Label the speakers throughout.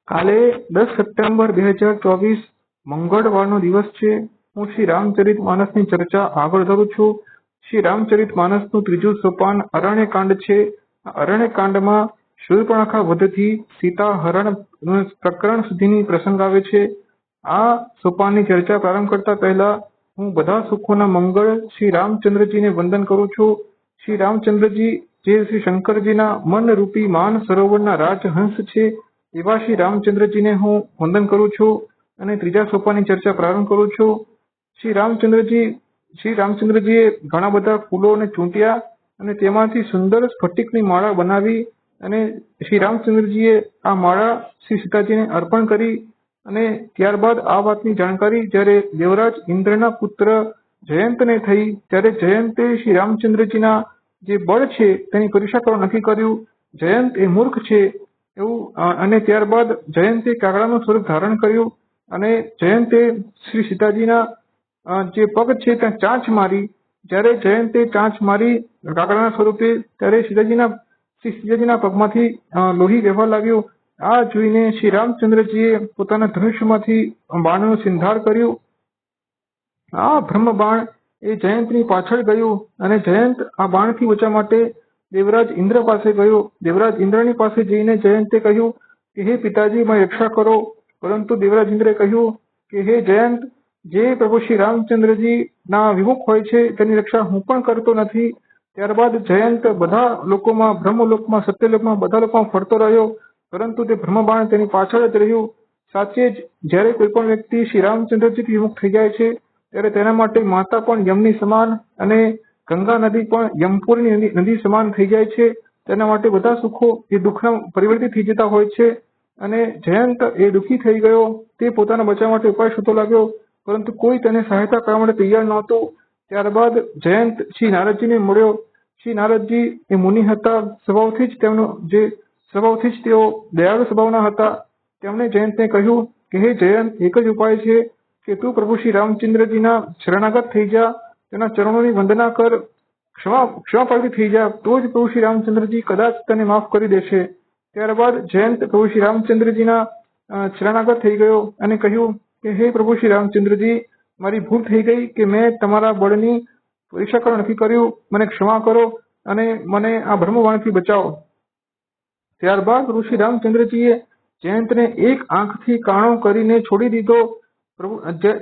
Speaker 1: કાલે 10 સપ્ટેમ્બર 2024 મંગળવારનો દિવસ છે. હું શ્રી રામચરિત માનસની ચર્ચા આગળ ધરું છું. શ્રી રામચરિત માનસનું ત્રીજું સોપાન અરણ્યકાંડ છે. અરણ્યકાંડમાં શૂર્પણખા વધથી સીતા હરણ પ્રકરણ સુધીની પ્રસંગ આવે છે. આ સોપાનની ચર્ચા પ્રારંભ કરતા પહેલા હું બધા સુખોના મંગળ શ્રી રામચંદ્રજીને વંદન કરું છું. શ્રી રામચંદ્રજી જે શ્રી શંકરજીના મન રૂપી માન સરોવરના રાજહંસ છે એવા શ્રી રામચંદ્રજીને હું વંદન કરું છું અને ત્રીજા સોપાનની ચર્ચા પ્રારંભ કરું છું. શ્રી રામચંદ્રજીએ ઘણા બધા ફૂલોને ચૂંટ્યા અને તેમાંથી સુંદર સ્ફટિકની માળા બનાવી અને શ્રી રામચંદ્રજીએ આ માળા શ્રી સીતાજીને અર્પણ કરી અને ત્યારબાદ આ વાતની જાણકારી જ્યારે દેવરાજ ઇન્દ્રના પુત્ર જયંતને થઈ ત્યારે જયંતે શ્રી રામચંદ્રજીના જે બળ છે તેની પરીક્ષા કરવા નક્કી કર્યું. જયંત એ મૂર્ખ છે એવું અને ત્યારબાદ જયંતે કાગડાનું સ્વરૂપ ધારણ કર્યું અને જયંતે શ્રી સીતાજીના જે પગ છે ત્યાં ચાંચ મારી. જ્યારે જયંતે ચાંચ મારી કાગડાના સ્વરૂપે ત્યારે સીતાજીના પગમાંથી લોહી વહેવા લાગ્યું. આ જોઈને શ્રી રામચંદ્રજીએ પોતાના ધનુષ્યમાંથી બાણનું સિંધાર કર્યું. આ બ્રહ્મ બાણ એ જયંતની પાછળ ગયું અને જયંત આ બાણથી બચવા માટે દેવરાજ ઇન્દ્ર પાસે ગયો. દેવરાજ ઇન્દ્રની પાસે જઈને જયંતે કહ્યું કે હે પિતાજી મારી રક્ષા કરો. પરંતુ દેવરાજ ઇન્દ્રે કહ્યું કે હે જયંત, જે પ્રભુ શ્રી રામચંદ્રજી ના વિમુખ હોય છે તેની રક્ષા હું પણ કરતો નથી. ત્યારબાદ જયંત બધા લોકોમાં બ્રહ્મલોકમાં સત્યલોકમાં બધા લોકોમાં ફરતો રહ્યો પરંતુ તે બ્રહ્મબાણ તેની પાછળ જ રહ્યું. સાચે જ જ્યારે કોઈ પણ વ્યક્તિ શ્રી રામચંદ્રજીથી વિમુખ થઈ જાય છે ત્યારે તેના માટે માતા પણ યમની સમાન અને ગંગા નદી પણ યમપુરની નદી સમાન થઈ જાય છે. તેના માટે બધા સુખો એ દુઃખના પરિવર્તિત થઈ જતા હોય છે અને જયંત એ દુઃખી થઈ ગયો. તે પોતાના બચાવ માટે ઉપાય શોધવા લાગ્યો પરંતુ કોઈ તેને સહાયતા કરવા માટે તૈયાર નહોતું. ત્યારબાદ જયંત શ્રી નારદજીને મળ્યો. શ્રી નારદજી એ મુનિ હતા. સ્વભાવથી જ તેઓ દયાળુ સ્વભાવના હતા. તેમણે જયંતને કહ્યું કે હે જયંત, એક જ ઉપાય છે કે તું પ્રભુ શ્રી રામચંદ્રજીના શરણાગત થઈ જા, તેના ચરણોની વંદના કર, ક્ષમાપ્રાર્થી થઈ જા, તો જ પ્રભુ શ્રી રામચંદ્રજી કદાચ તને માફ કરી દેશે. ત્યારબાદ જયંત પ્રભુ શ્રી રામચંદ્રજીના શરણાગત થઈ ગયો અને કહ્યું કે હે પ્રભુ શ્રી રામચંદ્રજી, મારી ભૂલ થઈ ગઈ કે મેં તમારા બળની પરીક્ષા કરવા નક્કી કર્યું. મને ક્ષમા કરો અને મને આ બ્રહ્મબાણથી બચાવો. ત્યારબાદ પ્રભુ શ્રી રામચંદ્રજીએ જયંતને એક આંખથી કાણો કરીને છોડી દીધો.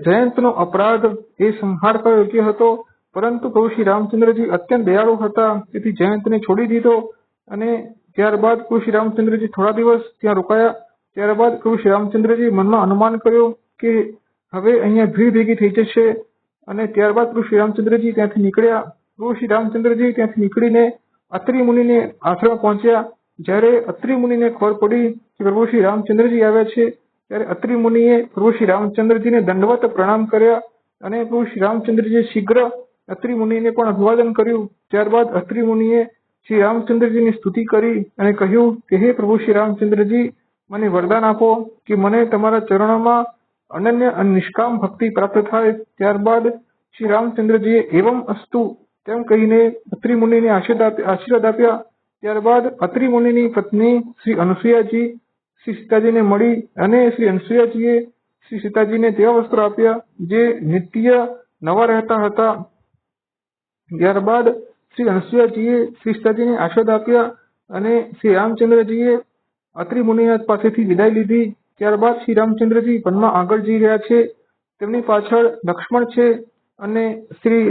Speaker 1: જયંતનો અપરાધ એ સંહાર કરવા યોગ્ય હતો પરંતુ પ્રભુ શ્રી રામચંદ્રજી અત્યંત દયાળુ હતા તેથી જયંતને છોડી દીધો અને ત્યારબાદ પ્રભુ શ્રી રામચંદ્રજી થોડા દિવસ ત્યાં રોકાયા. ત્યારબાદ પ્રભુ શ્રી રામચંદ્રજી મનમાં અનુમાન કર્યો કે હવે અહીંયા ભીડ ભેગી થઈ જશે અને ત્યારબાદ પ્રભુ શ્રી રામચંદ્રજી ત્યાંથી નીકળ્યા. પ્રભુ શ્રી રામચંદ્રજી ત્યાંથી નીકળીને અત્રિ મુનિને આશ્રમ પહોંચ્યા. જ્યારે અત્રિ મુનિને ખબર પડી કે પ્રભુ શ્રી રામચંદ્રજી આવ્યા છે ત્યારે અત્રિ મુનિએ પ્રભુ શ્રી રામચંદ્રજીને દંડવત પ્રણામ કર્યા અને પ્રભુ શ્રી રામચંદ્રજીએ શીઘ્ર અત્રિ મુનિને પણ અભિવાદન કર્યું. ત્યારબાદ અત્રિ મુનિએ શ્રી રામચંદ્રજીની સ્તુતિ કરી અને કહ્યું કે હે પ્રભુ શ્રી રામચંદ્રજી, મને વરદાન આપો કે મને તમારા ચરણોમાં અનન્ય અને નિષ્કામ ભક્તિ પ્રાપ્ત થાય. ત્યારબાદ શ્રી રામચંદ્રજીએ એવમ અસ્તુ તેમ કહીને અત્રિ મુનિને આશીર્વાદ આપ્યા. ત્યારબાદ અત્રિ મુનિની પત્ની શ્રી અનસુયાજી શ્રી સીતાજીને મળી અને શ્રી અનસુયાજીએ શ્રી સીતાજીને તેવા વસ્ત્રો આપ્યા જે નિત્ય નવા રહેતા હતા. ત્યારબાદ શ્રી અનસુયાજીએ શ્રી સીતાજીને આશીર્વાદ આપ્યા અને શ્રી રામચંદ્રજીએ અત્રિ મુનિના પાસેથી વિદાય લીધી. ત્યારબાદ શ્રી રામચંદ્રજી વનમાં આગળ જઈ રહ્યા છે. તેમની પાછળ લક્ષ્મણ છે અને શ્રી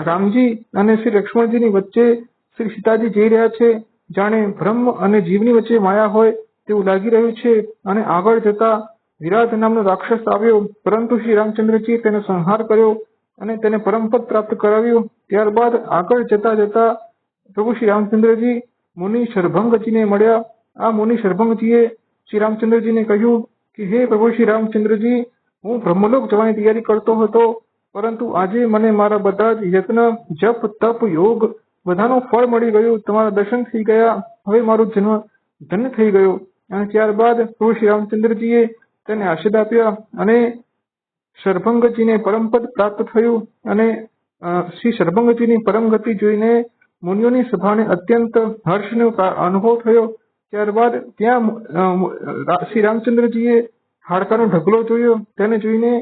Speaker 1: રામજી અને શ્રી લક્ષ્મણજીની વચ્ચે શ્રી સીતાજી જઈ રહ્યા છે. જાણે બ્રહ્મ અને જીવની વચ્ચે માયા હોય તેવું લાગી રહ્યું છે અને આગળ જતા વિરાટ નામનો રાક્ષસ આવ્યો પરંતુ શ્રી રામચંદ્રજીએ તેનો સંહાર કર્યો અને તેને પરમપદ પ્રાપ્ત કરાવ્યું. ત્યારબાદ આગળ જતા પ્રભુ શ્રી રામચંદ્રજી મુનિ શરભંગજીને મળ્યા. આ મુનિ શરભંગજીએ શ્રી રામચંદ્રજીને કહ્યું કે હે પ્રભુ શ્રી રામચંદ્રજી, હું બ્રહ્મલોક જવાની તૈયારી કરતો હતો પરંતુ આજે મને મારા બધા જ યત્ન, જપ, તપ, યોગ બધાનું ફળ મળી ગયું. તમારા દર્શન થઈ ગયા. હવે મારું જન્મ ધન્ય થઈ ગયો. અને ત્યારબાદ પ્રભુ શ્રી રામચંદ્રજીએ તેને આશીર્વાદ આપ્યા અને શરભંગજીને પરમપદ પ્રાપ્ત થયું અને શ્રી શરભંગજીની પરમ ગતિ જોઈને મુનિઓની સભાને અત્યંત હર્ષનો અનુભવ થયો ત્યારબાદ ત્યાં શ્રી રામચંદ્રજીએ હાડકાનો ઢગલો જોયો. તેને જોઈને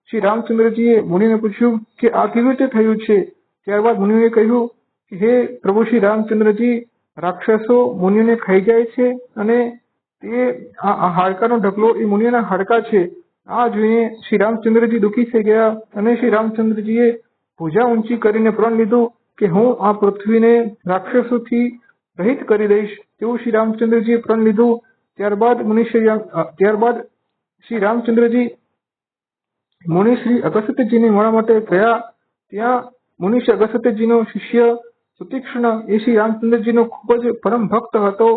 Speaker 1: શ્રી રામચંદ્રજીએ મુનિને પૂછ્યું કે આ કેવી રીતે થયું છે? ત્યારબાદ મુનિએ કહ્યું કે હે પ્રભુ શ્રી રામચંદ્રજી, રાક્ષસો મુનિઓને ખાઈ જાય છે અને તે આ હાડકાનો ઢગલો એ મુનિઓના હાડકા છે. આ જોઈને શ્રી રામચંદ્રજી દુઃખી થઈ ગયા અને શ્રી રામચંદ્રજીએ ભુજા ઊંચી કરીને પ્રણ લીધું કે હું આ પૃથ્વીને રાક્ષસોથી રહિત કરી દઈશ. તેવું શ્રી રામચંદ્રજીએ પ્રણ લીધું. ત્યારબાદ શ્રી રામચંદ્રજી મુનિ શ્રી અગસ્ત્યજીને મળવા માટે ગયા. ત્યાં મુનિ શ્રી અગસ્ત્યજીનો શિષ્ય સુતીક્ષ્ણ એ શ્રી રામચંદ્રજીનો ખૂબ જ પરમ ભક્ત હતો.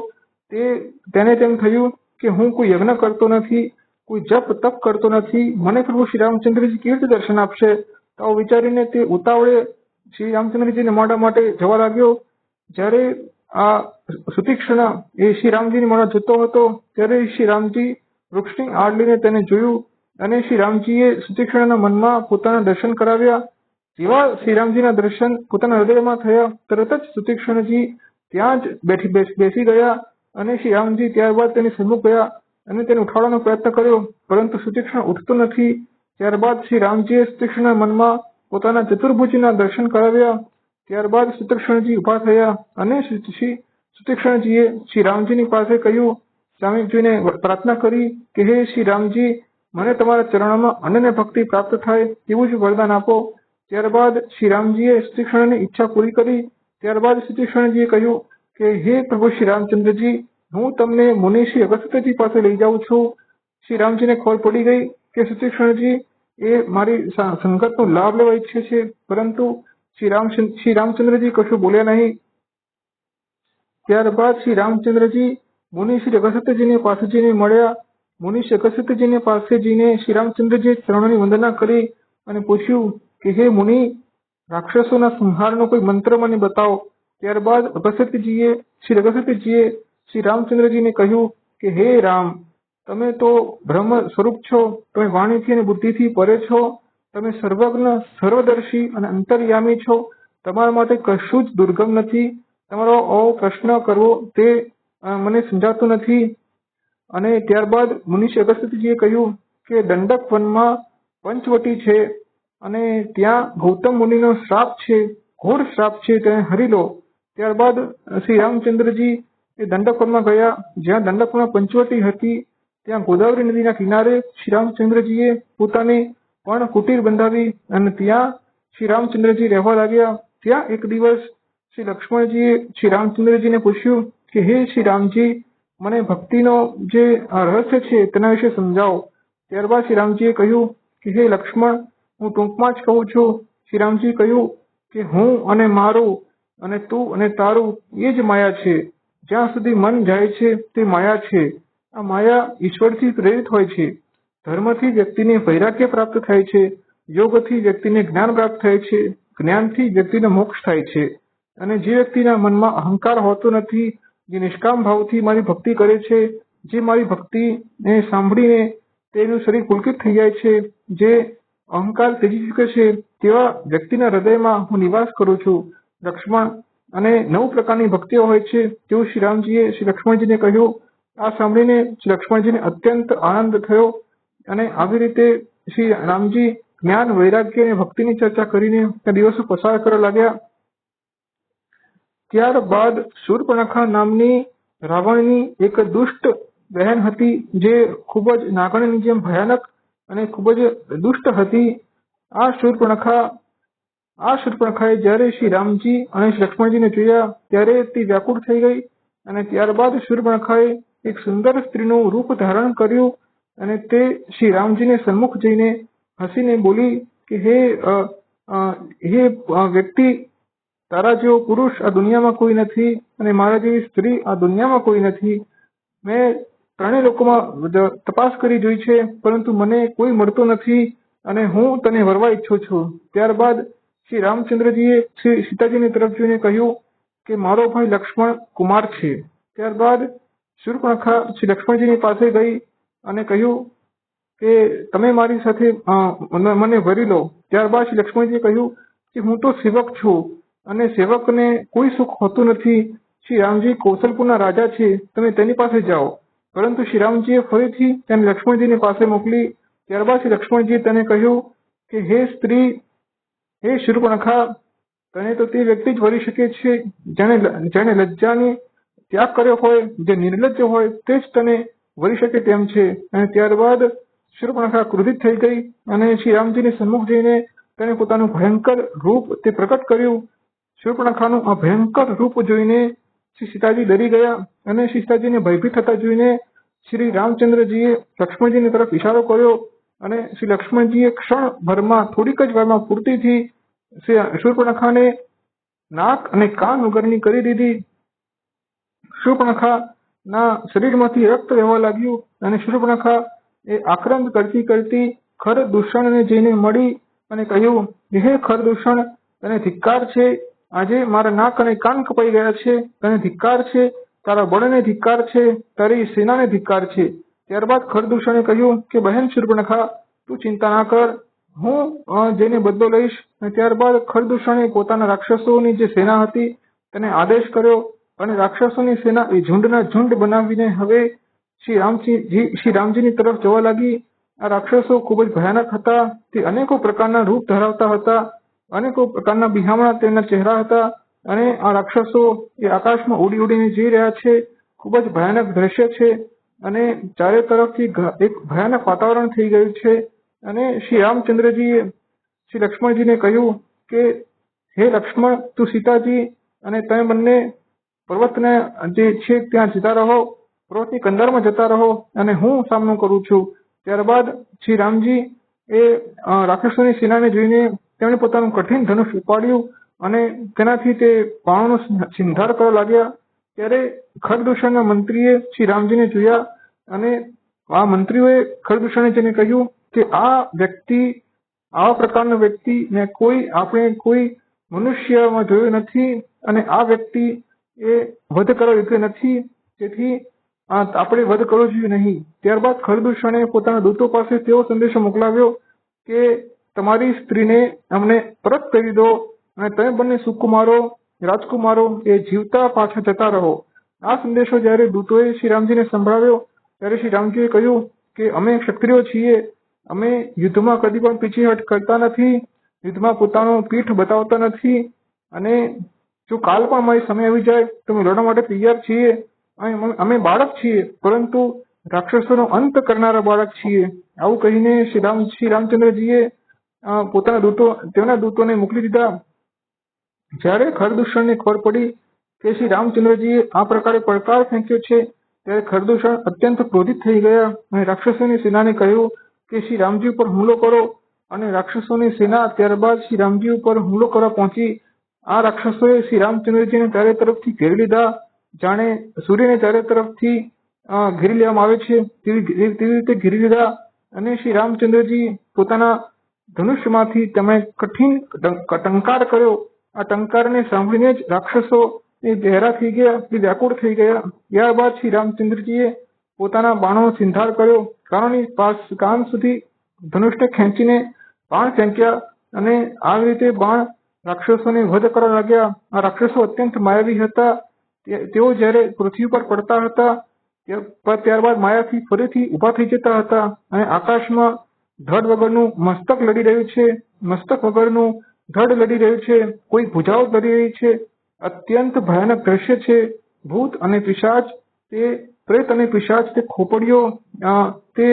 Speaker 1: તેને તેમ થયું કે હું કોઈ યજ્ઞ કરતો નથી, કોઈ જપ તપ કરતો નથી, મને પ્રભુ શ્રી રામચંદ્રજી કેવી રીતે દર્શન આપશે? તો વિચારીને તે ઉતાવળે શ્રી રામચંદ્રજીને મળવા માટે જવા લાગ્યો. જ્યારે આ સુતીક્ષ્ણ એ શ્રી રામજીને મળવા જતો હતો ત્યારે શ્રી રામજી વૃક્ષની આડ લઈને તેને જોયું અને શ્રી રામજીએ સુતીક્ષ્ણના મનમાં પોતાના દર્શન કરાવ્યા. જેવા શ્રી રામજીના દર્શન પોતાના હૃદયમાં થયા તરત જ સુતીક્ષ્ણજી ત્યાં જ બેસી ગયા અને શ્રી રામજી ત્યારબાદ તેની સન્મુખ ગયા અને તેને ઉઠાડવાનો પ્રયત્ન કર્યો, પરંતુ સુતીક્ષ્ણ ઉઠતો નથી. ત્યારબાદ શ્રી રામજીએ સુતીક્ષ્ણના મનમાં પોતાના ચતુર્ભુજના દર્શન કરાવ્યા. ત્યારબાદ સુતીક્ષ્ણજી ઉભા થયા અને સુતીક્ષ્ણજીએ શ્રી રામજીની પાસે કહ્યું, સ્વામીજીને પ્રાર્થના કરી કે હે શ્રી રામજી, મને તમારા ચરણોમાં અનન્ય ભક્તિ પ્રાપ્ત થાય તેવું જ વરદાન આપો. ત્યારબાદ શ્રી રામજીએ સુતીક્ષ્ણની ઈચ્છા પૂરી કરી. ત્યારબાદ સુતીક્ષ્ણજીએ કહ્યું કે હે પ્રભુ શ્રી રામચંદ્રજી, હું તમને મુનિ શ્રી અગસ્ત્યજી પાસે લઈ જાઉં છું. શ્રી રામજીને ખબર પડી ગઈ કે સુતીક્ષ્ણજી એ મારી સંગતનો લાભ લેવા ઈચ્છે છે, પરંતુ શ્રી રામચંદ્રજી કશું બોલ્યા નહીં. ત્યારબાદ શ્રી રામચંદ્રજી મુનિ શ્રી અગસ્ત્યજીને પાસે જઈને મળ્યા. મુનિ શ્રી અગસ્ત્યજીને પાસે જઈને શ્રી રામચંદ્રજીએ ચરણોની વંદના કરી અને પૂછ્યું કે હે મુનિ, રાક્ષસોના સંહારનો કોઈ મંત્ર મને બતાવો. ત્યારબાદ શ્રી અગસ્ત્યજીએ શ્રી રામચંદ્રજીને કહ્યું કે હે રામ, તમે તો બ્રહ્મ સ્વરૂપ છો, તમે વાણીથી અને બુદ્ધિથી પરે છો, તમે સર્વજ્ઞ સર્વદર્શી અને અંતર્યામી છો, તમારા માટે કશું જ દુર્ગમ નથી. તમારો આવો પ્રશ્ન કરવો તે મને સમજાતું નથી. અને ત્યારબાદ મુનિ અગસ્ત્યજીએ કહ્યું કે દંડક વનમાં પંચવટી છે અને ત્યાં ગૌતમ મુનિનો શ્રાપ છે, ઘોર શ્રાપ છે, તેને હરી લો. ત્યારબાદ શ્રી રામચંદ્રજી એ દંડક વનમાં ગયા. જ્યાં દંડક વનમાં પંચવટી હતી ત્યાં ગોદાવરી નદીના કિનારે શ્રી રામચંદ્રજીએ પોતાની પણ કુટીર બંધાવી અને ત્યાં શ્રી રામચંદ્રજી રહેવા લાગ્યા. ત્યાં એક દિવસ શ્રી લક્ષ્મણજીએ શ્રી રામચંદ્રજીને પૂછ્યું કે હે શ્રી રામજી, મને ભક્તિનો જે રહસ્ય છે તેના વિશે સમજાવો. ત્યારબાદ શ્રી રામજીએ કહ્યું કે હે લક્ષ્મણ, હું ટૂંકમાં જ કહું છું. શ્રી રામજીએ કહ્યું કે હું અને મારું અને તું અને તારું એ જ માયા છે. જ્યાં સુધી મન જાય છે તે માયા છે. આ માયા ઈશ્વરથી પ્રેરિત હોય છે. ધર્મથી વ્યક્તિને વૈરાગ્ય પ્રાપ્ત થાય છે, યોગથી વ્યક્તિને જ્ઞાન પ્રાપ્ત થાય છે, જ્ઞાનથી વ્યક્તિને મોક્ષ થાય છે. અને જે વ્યક્તિના મનમાં અહંકાર હોતો નથી, જે નિષ્કામ ભાવથી મારી ભક્તિ કરે છે, જે મારી ભક્તિને સાંભળીને તેનું શરીર પુલકિત થઈ જાય છે, જે અહંકાર ત્યજી ચૂકે છે, તેવા વ્યક્તિના હૃદયમાં હું નિવાસ કરું છું. લક્ષ્મણ, અને 9 પ્રકારની ભક્તિઓ હોય છે તેવું શ્રી રામજીએ શ્રી લક્ષ્મણજીને કહ્યું. આ સાંભળીને શ્રી લક્ષ્મણજીને અત્યંત આનંદ થયો અને આવી રીતે શ્રી રામજી જ્ઞાન, વૈરાગ્ય અને ભક્તિની ચર્ચા કરીને દિવસો પસાર કરવા લાગ્યા. ત્યારબાદ શૂર્પણખા નામની રાવણની એક દુષ્ટ બહેન હતી, જે ખૂબ જ નાગણની જેમ ભયાનક અને ખૂબ જ દુષ્ટ હતી. આ શૂર્પણખાએ જ્યારે શ્રી રામજી અને શ્રી લક્ષ્મણજીને જોયા ત્યારે તે વ્યાકુળ થઈ ગઈ અને ત્યારબાદ શૂર્પણખાએ એક સુંદર સ્ત્રીનું રૂપ ધારણ કર્યું અને તે શ્રી રામજીને સન્મુખ જઈને હસીને બોલી કે હે વ્યક્તિ, તારા જેવો પુરુષ આ દુનિયામાં કોઈ નથી અને મારા જેવી સ્ત્રી આ દુનિયામાં કોઈ નથી. મેં 3 લોકોમાં તપાસ કરી જોઈ છે, પરંતુ મને કોઈ મળતો નથી અને હું તને વરવા ઈચ્છું છું. ત્યારબાદ શ્રી રામચંદ્રજીએ શ્રી સીતાજીની તરફ જોઈને કહ્યું કે મારો ભાઈ લક્ષ્મણ કુમાર છે. ત્યારબાદ શૂર્પણખા શ્રી લક્ષ્મણજીની પાસે ગઈ અને કહ્યું કે તમે મારી સાથે મને વરી લો. ત્યારબાદ શ્રી લક્ષ્મણજીએ કહ્યું કે હું તો સેવક છું અને સેવકને કોઈ સુખ હોતું નથી. શ્રી રામજી કૌશલપુરના રાજા છે, તમે તેની પાસે જાઓ. પરંતુ શ્રી રામજીએ ફરીથી તેને લક્ષ્મણજીની પાસે મોકલી. ત્યારબાદ શ્રી લક્ષ્મણજીએ તેને કહ્યું કે હે સ્ત્રી, હે શૂર્પણખા, તને તો તે વ્યક્તિ જ વરી શકે છે જેને લજ્જાની ત્યાગ કર્યો હોય, જે નિર્લજ્જ હોય તે જ તને વરી શકે તેમ છે. અને ત્યારબાદ શૂર્પણખા ક્રોધિત થઈ ગઈ અને શ્રી રામજીની સન્મુખ જઈને તેને પોતાનું ભયંકર રૂપ તે પ્રકટ કર્યું. શૂર્પણખાનું આ ભયંકર રૂપ જોઈને શ્રી સીતાજી ડરી ગયા અને શ્રી સીતાજીને ભયભીત થતા જોઈને શ્રી રામચંદ્રજીએ લક્ષ્મણજીની તરફ ઇશારો કર્યો અને શ્રી લક્ષ્મણજીએ ક્ષણભરમાં થોડીક જ વારમાં ફૂર્તિથી શૂર્પણખાને નાક અને કાન વગરની કરી દીધી. શૂર્પણખાના શરીરમાંથી રક્ત વહેવા લાગ્યું અને શૂર્પણખા એ આક્રંદ કરતી કરતી ખરદૂષણને જઈને મળી અને કહ્યું, હે ખરદૂષણ, તને ધિક્કાર છે. આજે મારા નાક અને કાન કપાઈ ગયા છે. તને ધિક્કાર છે, તારા બળને ધિક્કાર છે, તારી સેનાને ધિક્કાર છે. ત્યારબાદ ખરદૂષણે કહ્યું કે બહેન શૂર્પણખા, તું ચિંતા ના કર, હું જઈને બદલો લઈશ. અને ત્યારબાદ ખરદૂષણે પોતાના રાક્ષસોની જે સેના હતી તેને આદેશ કર્યો અને રાક્ષસોની સેના એ ઝુંડના ઝુંડ બનાવીને હવે શ્રી રામજીની તરફ જવા લાગી. આ રાક્ષસો ખૂબ જ ભયાનક હતા. તે અનેકો પ્રકારના રૂપ ધરાવતા હતા, અનેકો પ્રકારના બિહામણા તેમના ચહેરા હતા અને આ રાક્ષસો એ આકાશમાં ઉડી ઉડીને જઈ રહ્યા છે. ખૂબ જ ભયાનક દ્રશ્ય છે અને ચારે તરફથી એક ભયાનક વાતાવરણ થઈ ગયું છે. અને શ્રી રામચંદ્રજીએ શ્રી લક્ષ્મણજીને કહ્યું કે હે લક્ષ્મણ, તું સીતાજી અને તમે બંને પર્વતને જે છે ત્યાં જતા રહો, પર્વતની કંદરમાં જતા રહો અને હું સામનો કરું છું. ત્યારબાદ શ્રી રામજી એ રાક્ષસોની સેનાને જોઈને તેમણે પોતાનું કઠિન ધનુષ ઉપાડ્યું અને તેનાથી તે બાણોનો સિંધાર કરવા લાગ્યા. ત્યારે ખરદૂષણના મંત્રીએ શ્રી રામજીને જોયા અને આ મંત્રીઓએ ખરદૂષણે જેને કહ્યું કે આવા પ્રકારનો વ્યક્તિ આપણે કોઈ મનુષ્યમાં જોયો નથી અને આ વ્યક્તિ એ વધ કરવા યોગ્ય નથી, તેથી આપણે વધ કરવો જોઈએ નહીં. ત્યારબાદ ખરદૂષણે પોતાના દૂતો પાસે તેવો સંદેશો મોકલાવ્યો કે તમારી સ્ત્રીને અમને પરત કરી દો અને તમે બંને સુકુમારો રાજકુમારો એ જીવતા પાછા જતા રહો. આ સંદેશો જ્યારે દૂતોએ શ્રી રામજીને સંભળાવ્યો ત્યારે શ્રી રામજીએ કહ્યું કે અમે ક્ષત્રિયો છીએ, અમે યુદ્ધમાં કદી પણ પીછેહઠ કરતા નથી, યુદ્ધમાં પોતાનો પીઠ બતાવતા નથી અને જો કાલ પણ અમારી સમય આવી જાય તો અમે લડવા માટે તૈયાર છીએ. અમે બાળક છીએ, પરંતુ રાક્ષસોનો અંત કરનારા બાળક છીએ. આવું કહીને શ્રી રામચંદ્રજીએ તેમના દૂતોને મોકલી દીધા. જ્યારે ખરદૂષણને ખબર પડી કે શ્રી રામચંદ્રજીએ આ પ્રકારે પડકાર ફેંક્યો છે ત્યારે ખરદૂષણ અત્યંત ક્રોધિત થઈ ગયા અને રાક્ષસોની સેનાને કહ્યું કે શ્રી રામજી ઉપર હુમલો કરો. અને રાક્ષસોની સેના ત્યારબાદ શ્રી રામજી ઉપર હુમલો કરવા પહોંચી. આ રાક્ષસોએ શ્રી રામચંદ્રજીને ચારે તરફથી ઘેરી લીધા, જાણે સૂર્યને ચારે તરફથી ઘેરી લેવામાં આવે છે તેવી રીતે ઘેરી લીધા. અને શ્રી રામચંદ્રજી પોતાના ધનુષ્યમાંથી તેમણે કઠિન ટંકાર કર્યો. આ ટંકારને સાંભળીને જ રાક્ષસો એ બહેરા થઈ ગયા, એ વ્યાકુળ થઈ ગયા. ત્યારબાદ શ્રી રામચંદ્રજીએ પોતાના બાણોનો સિંધાર કર્યો, કાન સુધી ધનુષને ખેંચીને બાણ ફેંક્યા અને આવી રીતે બાણ રાક્ષસોને વધ કરવા લાગ્યા. આ રાક્ષસો અત્યંત માયાવી હતા. તેઓ જ્યારે પૃથ્વી પર પડતા હતા ત્યારબાદ માયાથી ફરીથી ઉભા થઈ જતા હતા અને આકાશમાં ધડ વગરનું મસ્તક લડી રહ્યું છે, મસ્તક વગરનું ધડ લડી રહ્યું છે, કોઈ ભુજાઓ લડી રહી છે. અત્યંત ભયાનક દ્રશ્ય છે. ભૂત અને પિશાચ, તે પ્રેત અને પિશાચ, તે ખોપડીઓ તે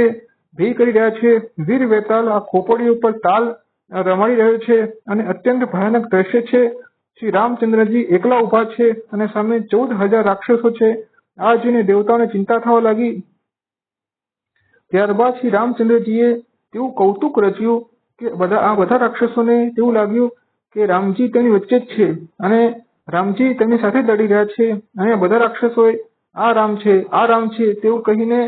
Speaker 1: ભેય કરી રહ્યા છે. વીર વેતાલ આ ખોપડીઓ ઉપર તાલ રમાડી રહ્યો છે અને અત્યંત ભયાનક દ્રશ્ય છે. શ્રી રામચંદ્રજી એકલા ઉભા છે અને સામે 14,000 રાક્ષસો છે. આ જોઈને દેવતાઓને ચિંતા થવા લાગી. ત્યારબાદ શ્રી રામચંદ્રજીએ તેવું કૌતુક રચ્યું કે આ બધા રાક્ષસોને તેવું લાગ્યું કે રામજી તેની વચ્ચે જ છે અને રામજી તેમની સાથે લડી રહ્યા છે. અને બધા રાક્ષસોએ આ રામ છે, આ રામ છે તેવું કહીને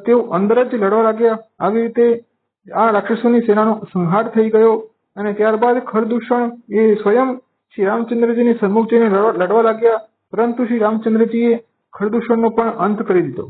Speaker 1: તેઓ અંદર જ લડવા લાગ્યા. આવી રીતે આ રાક્ષસોની સેનાનો સંહાર થઈ ગયો અને ત્યારબાદ ખરદૂષણ એ સ્વયં શ્રી રામચંદ્રજીની સન્મુખ જઈને લડવા લાગ્યા, પરંતુ શ્રી રામચંદ્રજીએ ખરદૂષણનો પણ અંત કરી દીધો.